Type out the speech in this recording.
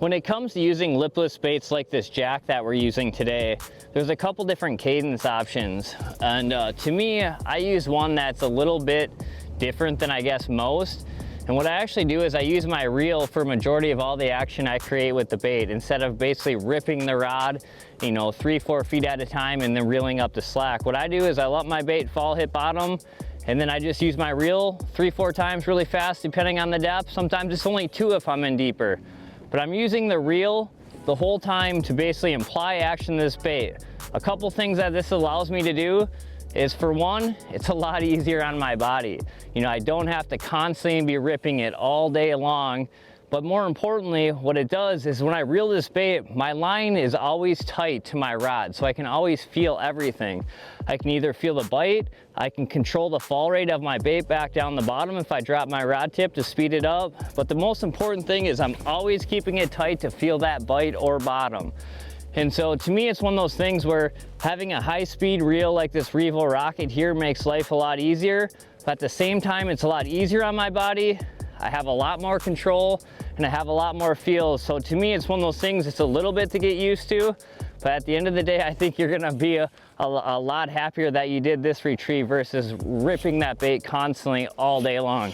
When it comes to using lipless baits like this jack that we're using today, there's a couple different cadence options. And to me, I use one that's a little bit different than I guess most. And what I actually do is I use my reel for majority of all the action I create with the bait, instead of basically ripping the rod, you know, 3-4 feet at a time and then reeling up the slack. What I do is I let my bait fall, hit bottom, and then I just use my reel 3-4 times really fast depending on the depth. Sometimes it's only 2 if I'm in deeper. But I'm using the reel the whole time to basically imply action to this bait. A couple things that this allows me to do is, for one, it's a lot easier on my body. You know, I don't have to constantly be ripping it all day long. But more importantly, what it does is when I reel this bait, my line is always tight to my rod, so I can always feel everything. I can either feel the bite, I can control the fall rate of my bait back down the bottom if I drop my rod tip to speed it up. But the most important thing is I'm always keeping it tight to feel that bite or bottom. And so to me, it's one of those things where having a high-speed reel like this Revo Rocket here makes life a lot easier. But at the same time, it's a lot easier on my body. I have a lot more control and I have a lot more feel. So to me, it's one of those things, it's a little bit to get used to. But at the end of the day, I think you're gonna be a lot happier that you did this retrieve versus ripping that bait constantly all day long.